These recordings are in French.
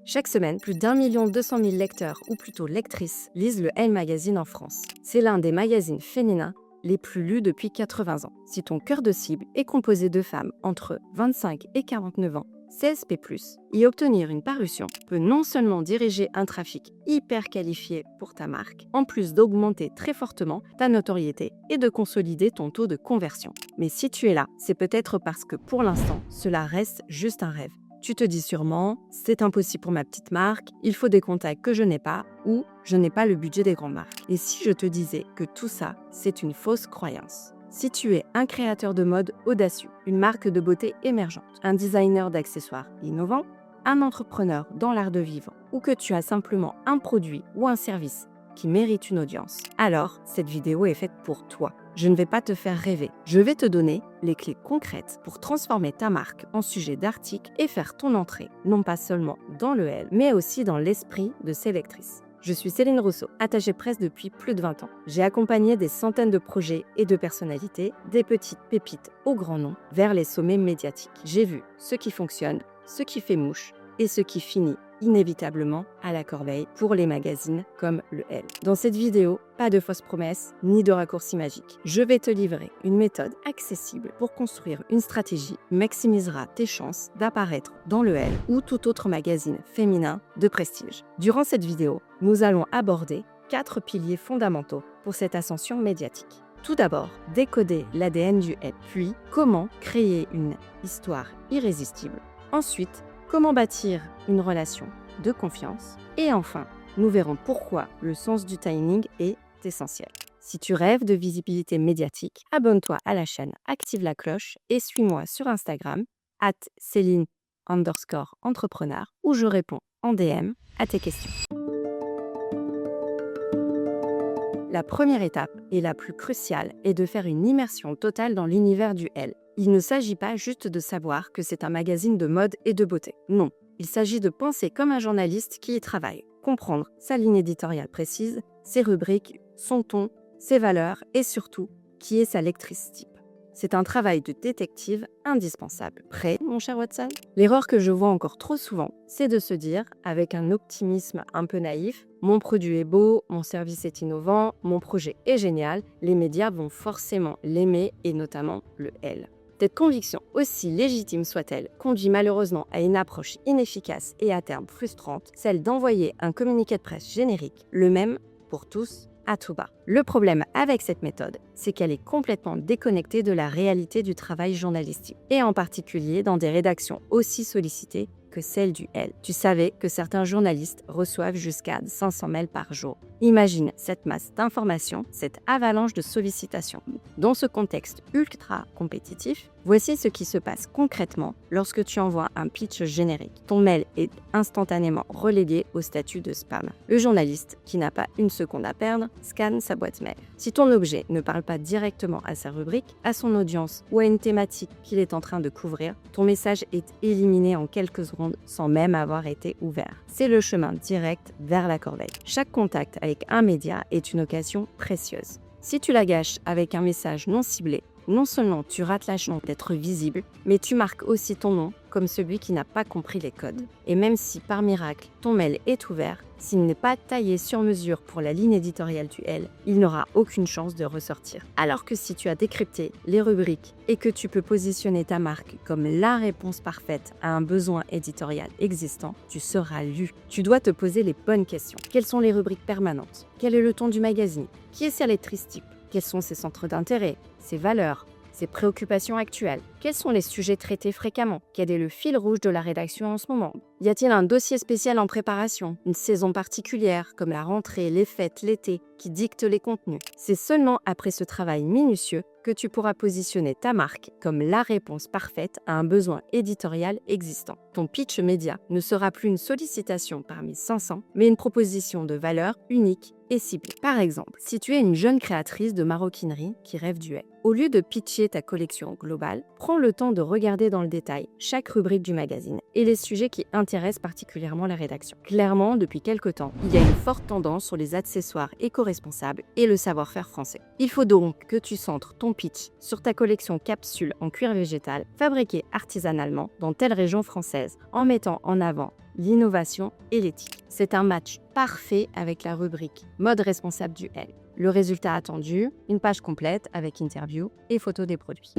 Chaque semaine, plus d'1 200 000 lecteurs, ou plutôt lectrices, lisent le Elle Magazine en France. C'est l'un des magazines féminins les plus lus depuis 80 ans. Si ton cœur de cible est composé de femmes entre 25 et 49 ans, CSP+, y obtenir une parution peut non seulement diriger un trafic hyper qualifié pour ta marque, en plus d'augmenter très fortement ta notoriété et de consolider ton taux de conversion. Mais si tu es là, c'est peut-être parce que pour l'instant, cela reste juste un rêve. Tu te dis sûrement, c'est impossible pour ma petite marque, il faut des contacts que je n'ai pas, ou je n'ai pas le budget des grandes marques. Et si je te disais que tout ça, c'est une fausse croyance? Si tu es un créateur de mode audacieux, une marque de beauté émergente, un designer d'accessoires innovant, un entrepreneur dans l'art de vivre, ou que tu as simplement un produit ou un service qui mérite une audience, alors cette vidéo est faite pour toi. Je ne vais pas te faire rêver. Je vais te donner les clés concrètes pour transformer ta marque en sujet d'article et faire ton entrée, non pas seulement dans le L, mais aussi dans l'esprit de ses lectrices. Je suis Céline Rousseau, attachée presse depuis plus de 20 ans. J'ai accompagné des centaines de projets et de personnalités, des petites pépites au grand nom, vers les sommets médiatiques. J'ai vu ce qui fonctionne, ce qui fait mouche et ce qui finit inévitablement à la corbeille pour les magazines comme le Elle. Dans cette vidéo, pas de fausses promesses ni de raccourcis magiques. Je vais te livrer une méthode accessible pour construire une stratégie qui maximisera tes chances d'apparaître dans le Elle ou tout autre magazine féminin de prestige. Durant cette vidéo, nous allons aborder 4 piliers fondamentaux pour cette ascension médiatique. Tout d'abord, décoder l'ADN du Elle, puis comment créer une histoire irrésistible. Ensuite, comment bâtir une relation de confiance. Et enfin, nous verrons pourquoi le sens du timing est essentiel. Si tu rêves de visibilité médiatique, abonne-toi à la chaîne, active la cloche et suis-moi sur Instagram, @Céline_entrepreneur, où je réponds en DM à tes questions. La première étape, et la plus cruciale, est de faire une immersion totale dans l'univers du Elle. Il ne s'agit pas juste de savoir que c'est un magazine de mode et de beauté. Non, il s'agit de penser comme un journaliste qui y travaille, comprendre sa ligne éditoriale précise, ses rubriques, son ton, ses valeurs et surtout, qui est sa lectrice type. C'est un travail de détective indispensable. Prêt, mon cher Watson? L'erreur que je vois encore trop souvent, c'est de se dire, avec un optimisme un peu naïf, mon produit est beau, mon service est innovant, mon projet est génial, les médias vont forcément l'aimer et notamment le Elle. Cette conviction, aussi légitime soit-elle, conduit malheureusement à une approche inefficace et à terme frustrante, celle d'envoyer un communiqué de presse générique, le même pour tous, à tout bas. Le problème avec cette méthode, c'est qu'elle est complètement déconnectée de la réalité du travail journalistique, et en particulier dans des rédactions aussi sollicitées que celle du Elle. Tu savais que certains journalistes reçoivent jusqu'à 500 mails par jour. Imagine cette masse d'informations, cette avalanche de sollicitations. Dans ce contexte ultra compétitif, voici ce qui se passe concrètement lorsque tu envoies un pitch générique. Ton mail est instantanément relégué au statut de spam. Le journaliste, qui n'a pas une seconde à perdre, scanne sa boîte mail. Si ton objet ne parle pas directement à sa rubrique, à son audience ou à une thématique qu'il est en train de couvrir, ton message est éliminé en quelques secondes sans même avoir été ouvert. C'est le chemin direct vers la corbeille. Chaque contact avec un média est une occasion précieuse. Si tu la gâches avec un message non ciblé, non seulement tu rates la chance d'être visible, mais tu marques aussi ton nom comme celui qui n'a pas compris les codes. Et même si par miracle ton mail est ouvert, s'il n'est pas taillé sur mesure pour la ligne éditoriale du Elle, il n'aura aucune chance de ressortir. Alors que si tu as décrypté les rubriques et que tu peux positionner ta marque comme la réponse parfaite à un besoin éditorial existant, tu seras lu. Tu dois te poser les bonnes questions. Quelles sont les rubriques permanentes? Quel est le ton du magazine? Qui est sa lectrice type? Quels sont ses centres d'intérêt, ses valeurs, ses préoccupations actuelles? Quels sont les sujets traités fréquemment? Quel est le fil rouge de la rédaction en ce moment? Y a-t-il un dossier spécial en préparation? Une saison particulière, comme la rentrée, les fêtes, l'été, qui dicte les contenus? C'est seulement après ce travail minutieux que tu pourras positionner ta marque comme la réponse parfaite à un besoin éditorial existant. Ton pitch média ne sera plus une sollicitation parmi 500, mais une proposition de valeur unique et ciblée. Par exemple, si tu es une jeune créatrice de maroquinerie qui rêve du Elle, Au lieu de pitcher ta collection globale, prends le temps de regarder dans le détail chaque rubrique du magazine et les sujets qui intéressent particulièrement la rédaction. Clairement, depuis quelque temps, il y a une forte tendance sur les accessoires éco-responsables et le savoir-faire français. Il faut donc que tu centres ton pitch sur ta collection capsule en cuir végétal fabriquée artisanalement dans telle région française en mettant en avant l'innovation et l'éthique. C'est un match parfait avec la rubrique mode responsable du L. Le résultat attendu, une page complète avec interview et photos des produits.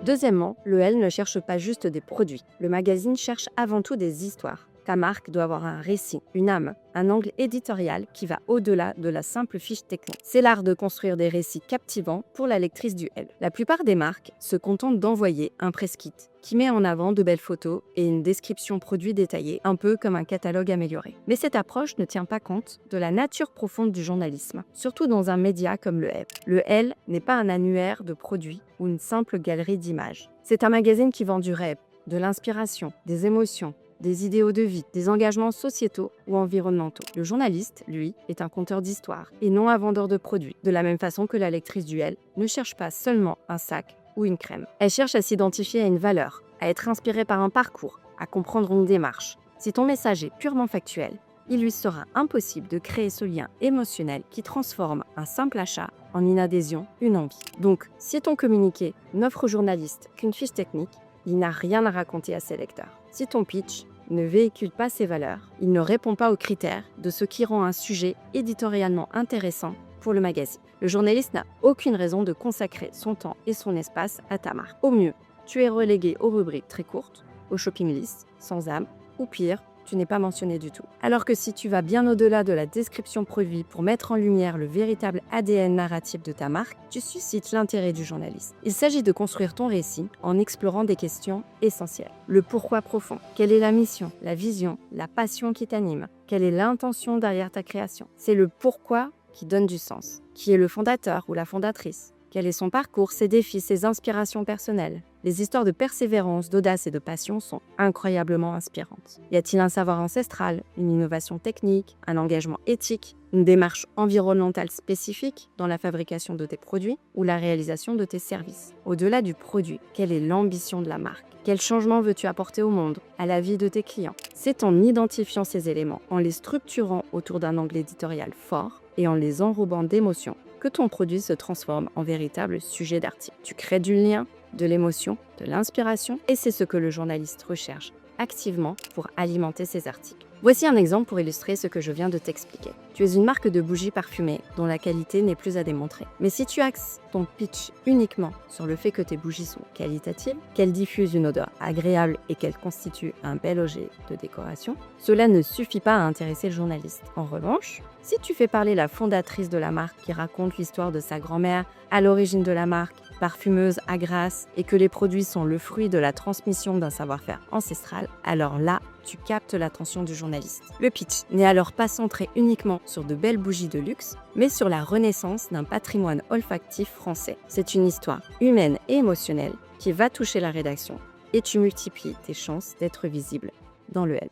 Deuxièmement, le L ne cherche pas juste des produits. Le magazine cherche avant tout des histoires. Ta marque doit avoir un récit, une âme, un angle éditorial qui va au-delà de la simple fiche technique. C'est l'art de construire des récits captivants pour la lectrice du L. La plupart des marques se contentent d'envoyer un press kit qui met en avant de belles photos et une description produit détaillée, un peu comme un catalogue amélioré. Mais cette approche ne tient pas compte de la nature profonde du journalisme, surtout dans un média comme le L. Le L n'est pas un annuaire de produits ou une simple galerie d'images. C'est un magazine qui vend du rêve, de l'inspiration, des émotions, des idéaux de vie, des engagements sociétaux ou environnementaux. Le journaliste, lui, est un conteur d'histoires et non un vendeur de produits. De la même façon que la lectrice du L ne cherche pas seulement un sac ou une crème. Elle cherche à s'identifier à une valeur, à être inspirée par un parcours, à comprendre une démarche. Si ton message est purement factuel, il lui sera impossible de créer ce lien émotionnel qui transforme un simple achat en une adhésion, une envie. Donc, si ton communiqué n'offre au journaliste qu'une fiche technique, il n'a rien à raconter à ses lecteurs. Si ton pitch ne véhicule pas ses valeurs, il ne répond pas aux critères de ce qui rend un sujet éditorialement intéressant pour le magazine. Le journaliste n'a aucune raison de consacrer son temps et son espace à ta marque. Au mieux, tu es relégué aux rubriques très courtes, aux shopping lists, sans âme, ou pire, tu n'es pas mentionné du tout. Alors que si tu vas bien au-delà de la description produit pour mettre en lumière le véritable ADN narratif de ta marque, tu suscites l'intérêt du journaliste. Il s'agit de construire ton récit en explorant des questions essentielles. Le pourquoi profond. Quelle est la mission, la vision, la passion qui t'anime? Quelle est l'intention derrière ta création? C'est le pourquoi qui donne du sens. Qui est le fondateur ou la fondatrice? Quel est son parcours, ses défis, ses inspirations personnelles? Les histoires de persévérance, d'audace et de passion sont incroyablement inspirantes. Y a-t-il un savoir ancestral, une innovation technique, un engagement éthique, une démarche environnementale spécifique dans la fabrication de tes produits ou la réalisation de tes services? Au-delà du produit, quelle est l'ambition de la marque? Quel changement veux-tu apporter au monde, à la vie de tes clients? C'est en identifiant ces éléments, en les structurant autour d'un angle éditorial fort et en les enrobant d'émotions, que ton produit se transforme en véritable sujet d'article. Tu crées du lien, de l'émotion, de l'inspiration, et c'est ce que le journaliste recherche activement pour alimenter ses articles. Voici un exemple pour illustrer ce que je viens de t'expliquer. Tu es une marque de bougies parfumées dont la qualité n'est plus à démontrer. Mais si tu axes ton pitch uniquement sur le fait que tes bougies sont qualitatives, qu'elles diffusent une odeur agréable et qu'elles constituent un bel objet de décoration, cela ne suffit pas à intéresser le journaliste. En revanche, si tu fais parler la fondatrice de la marque qui raconte l'histoire de sa grand-mère à l'origine de la marque, parfumeuse à Grasse, et que les produits sont le fruit de la transmission d'un savoir-faire ancestral, alors là, tu captes l'attention du journaliste. Le pitch n'est alors pas centré uniquement sur de belles bougies de luxe, mais sur la renaissance d'un patrimoine olfactif français. C'est une histoire humaine et émotionnelle qui va toucher la rédaction, et tu multiplies tes chances d'être visible dans le L.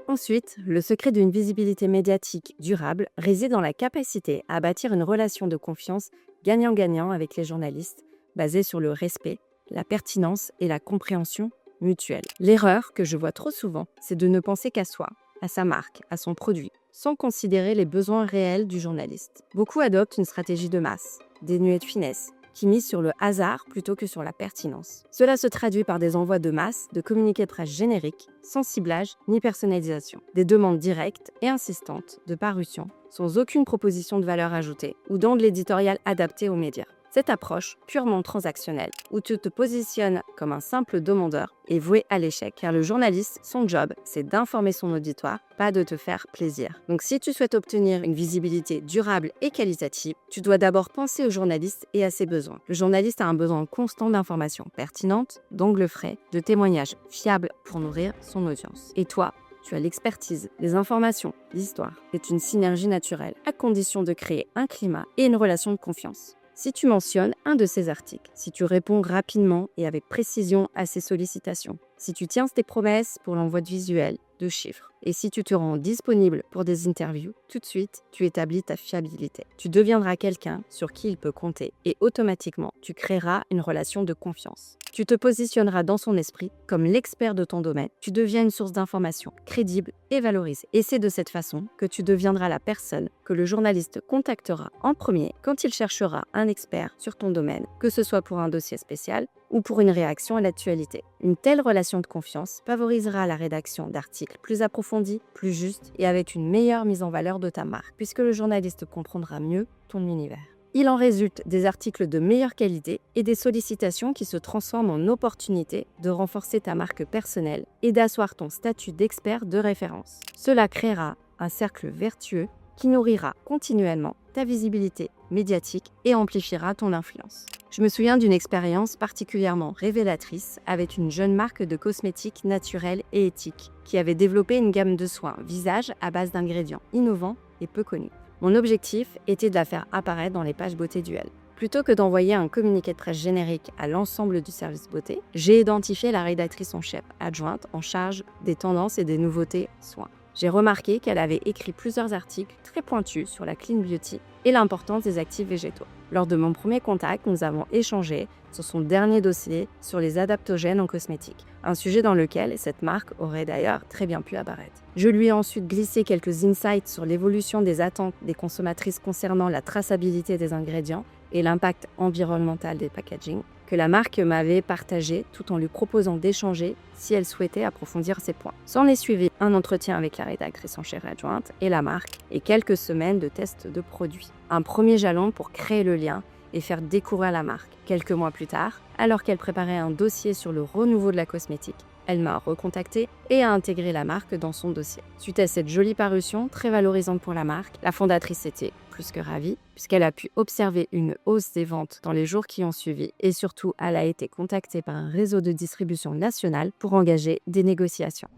Ensuite, le secret d'une visibilité médiatique durable réside dans la capacité à bâtir une relation de confiance gagnant-gagnant avec les journalistes, basée sur le respect, la pertinence et la compréhension mutuelle. L'erreur que je vois trop souvent, c'est de ne penser qu'à soi, à sa marque, à son produit, sans considérer les besoins réels du journaliste. Beaucoup adoptent une stratégie de masse, dénuée de finesse, qui mise sur le hasard plutôt que sur la pertinence. Cela se traduit par des envois de masse de communiqués de presse génériques, sans ciblage ni personnalisation. Des demandes directes et insistantes de parution, sans aucune proposition de valeur ajoutée ou d'angle éditorial adapté aux médias. Cette approche purement transactionnelle, où tu te positionnes comme un simple demandeur, est vouée à l'échec, car le journaliste, son job, c'est d'informer son auditoire, pas de te faire plaisir. Donc si tu souhaites obtenir une visibilité durable et qualitative, tu dois d'abord penser au journaliste et à ses besoins. Le journaliste a un besoin constant d'informations pertinentes, d'angles frais, de témoignages fiables pour nourrir son audience. Et toi, tu as l'expertise, les informations, l'histoire. C'est une synergie naturelle, à condition de créer un climat et une relation de confiance. Si tu mentionnes un de ces articles, si tu réponds rapidement et avec précision à ces sollicitations, si tu tiens tes promesses pour l'envoi de visuels, de chiffres. Et si tu te rends disponible pour des interviews, tout de suite, tu établis ta fiabilité. Tu deviendras quelqu'un sur qui il peut compter et automatiquement, tu créeras une relation de confiance. Tu te positionneras dans son esprit comme l'expert de ton domaine. Tu deviens une source d'information crédible et valorisée. Et c'est de cette façon que tu deviendras la personne que le journaliste contactera en premier quand il cherchera un expert sur ton domaine, que ce soit pour un dossier spécial ou pour une réaction à l'actualité. Une telle relation de confiance favorisera la rédaction d'articles plus approfondis, plus justes et avec une meilleure mise en valeur de ta marque, puisque le journaliste comprendra mieux ton univers. Il en résulte des articles de meilleure qualité et des sollicitations qui se transforment en opportunités de renforcer ta marque personnelle et d'asseoir ton statut d'expert de référence. Cela créera un cercle vertueux qui nourrira continuellement ta visibilité médiatique et amplifiera ton influence. Je me souviens d'une expérience particulièrement révélatrice avec une jeune marque de cosmétiques naturels et éthiques qui avait développé une gamme de soins visage à base d'ingrédients innovants et peu connus. Mon objectif était de la faire apparaître dans les pages beauté du Elle. Plutôt que d'envoyer un communiqué de presse générique à l'ensemble du service beauté, j'ai identifié la rédactrice en chef adjointe en charge des tendances et des nouveautés soins. J'ai remarqué qu'elle avait écrit plusieurs articles très pointus sur la clean beauty et l'importance des actifs végétaux. Lors de mon premier contact, nous avons échangé sur son dernier dossier sur les adaptogènes en cosmétique, un sujet dans lequel cette marque aurait d'ailleurs très bien pu apparaître. Je lui ai ensuite glissé quelques insights sur l'évolution des attentes des consommatrices concernant la traçabilité des ingrédients et l'impact environnemental des packaging, que la marque m'avait partagé tout en lui proposant d'échanger si elle souhaitait approfondir ces points. S'en est suivi un entretien avec la rédactrice en chef adjointe et la marque et quelques semaines de tests de produits. Un premier jalon pour créer le lien et faire découvrir la marque. Quelques mois plus tard, alors qu'elle préparait un dossier sur le renouveau de la cosmétique, elle m'a recontacté et a intégré la marque dans son dossier. Suite à cette jolie parution, très valorisante pour la marque, la fondatrice était plus que ravie, puisqu'elle a pu observer une hausse des ventes dans les jours qui ont suivi et surtout, elle a été contactée par un réseau de distribution national pour engager des négociations.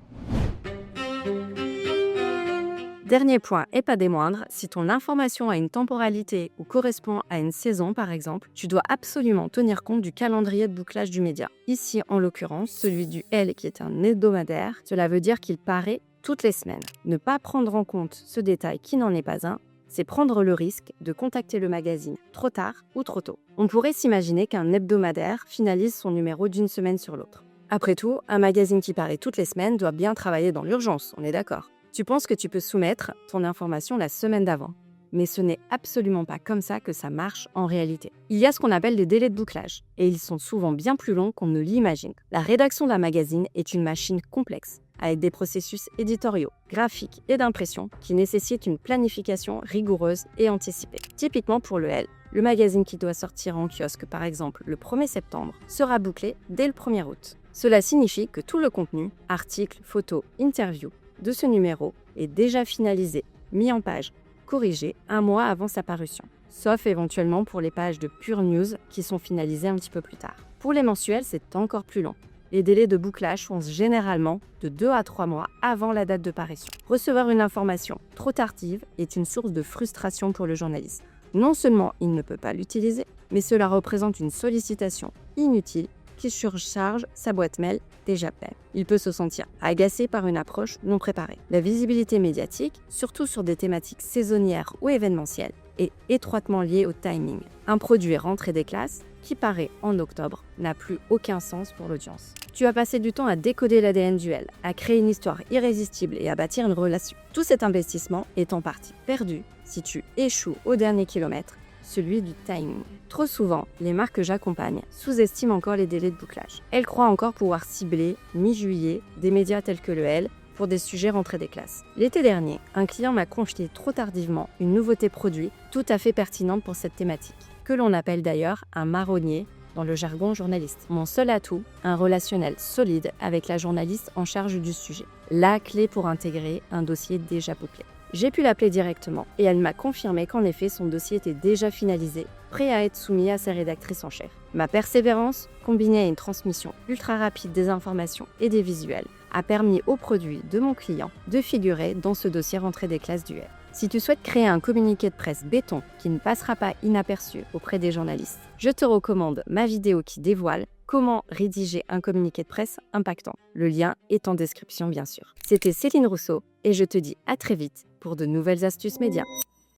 Dernier point, et pas des moindres, si ton information a une temporalité ou correspond à une saison par exemple, tu dois absolument tenir compte du calendrier de bouclage du média. Ici, en l'occurrence, celui du Elle qui est un hebdomadaire, cela veut dire qu'il paraît toutes les semaines. Ne pas prendre en compte ce détail qui n'en est pas un, c'est prendre le risque de contacter le magazine trop tard ou trop tôt. On pourrait s'imaginer qu'un hebdomadaire finalise son numéro d'une semaine sur l'autre. Après tout, un magazine qui paraît toutes les semaines doit bien travailler dans l'urgence, on est d'accord. Tu penses que tu peux soumettre ton information la semaine d'avant, mais ce n'est absolument pas comme ça que ça marche en réalité. Il y a ce qu'on appelle des délais de bouclage, et ils sont souvent bien plus longs qu'on ne l'imagine. La rédaction d'un magazine est une machine complexe, avec des processus éditoriaux, graphiques et d'impression qui nécessitent une planification rigoureuse et anticipée. Typiquement pour le Elle, le magazine qui doit sortir en kiosque par exemple le 1er septembre sera bouclé dès le 1er août. Cela signifie que tout le contenu, articles, photos, interviews, de ce numéro est déjà finalisé, mis en page, corrigé un mois avant sa parution, sauf éventuellement pour les pages de Pure News qui sont finalisées un petit peu plus tard. Pour les mensuels, c'est encore plus long. Les délais de bouclage sont généralement de 2 à 3 mois avant la date de parution. Recevoir une information trop tardive est une source de frustration pour le journaliste. Non seulement il ne peut pas l'utiliser, mais cela représente une sollicitation inutile qui surcharge sa boîte mail déjà pleine. Il peut se sentir agacé par une approche non préparée. La visibilité médiatique, surtout sur des thématiques saisonnières ou événementielles, est étroitement liée au timing. Un produit rentré des classes qui paraît en octobre n'a plus aucun sens pour l'audience. Tu as passé du temps à décoder l'ADN du Elle, à créer une histoire irrésistible et à bâtir une relation. Tout cet investissement est en partie perdu si tu échoues au dernier kilomètre, celui du timing. Trop souvent, les marques que j'accompagne sous-estiment encore les délais de bouclage. Elles croient encore pouvoir cibler, mi-juillet, des médias tels que le Elle pour des sujets rentrés des classes. L'été dernier, un client m'a confié trop tardivement une nouveauté produit tout à fait pertinente pour cette thématique, que l'on appelle d'ailleurs un marronnier dans le jargon journaliste. Mon seul atout, un relationnel solide avec la journaliste en charge du sujet. La clé pour intégrer un dossier déjà bouclé. J'ai pu l'appeler directement et elle m'a confirmé qu'en effet son dossier était déjà finalisé, prêt à être soumis à sa rédactrice en chef. Ma persévérance, combinée à une transmission ultra rapide des informations et des visuels, a permis au produit de mon client de figurer dans ce dossier rentré des classes du Elle. Si tu souhaites créer un communiqué de presse béton qui ne passera pas inaperçu auprès des journalistes, je te recommande ma vidéo qui dévoile comment rédiger un communiqué de presse impactant. Le lien est en description bien sûr. C'était Céline Rousseau et je te dis à très vite pour de nouvelles astuces médias.